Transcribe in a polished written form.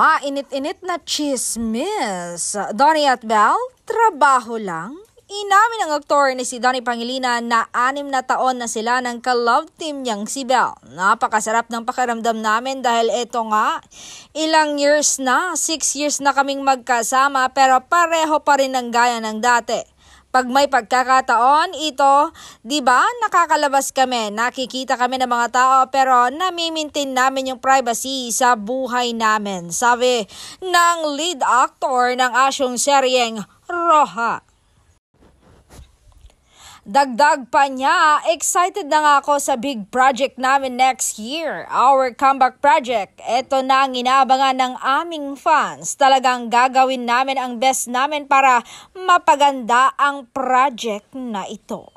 Mainit-init na chismis. Donnie at Belle, trabaho lang? Inamin ng aktor ni si Donnie Pangilinan na 6 na taon na sila ng ka-love team niyang si Belle. Napakasarap ng pakiramdam namin dahil eto nga, ilang years na, 6 years na kaming magkasama pero pareho pa rin ang gaya ng dati. Pag may pagkakataon, ito, di ba, nakakalabas kami, nakikita kami ng mga tao pero namimintin namin yung privacy sa buhay namin. Sabi ng lead actor ng asyong seryeng Roja. Dagdag pa niya, excited na nga ako sa big project namin next year, our comeback project. Ito na ang inaabangan ng aming fans. Talagang gagawin namin ang best namin para mapaganda ang project na ito.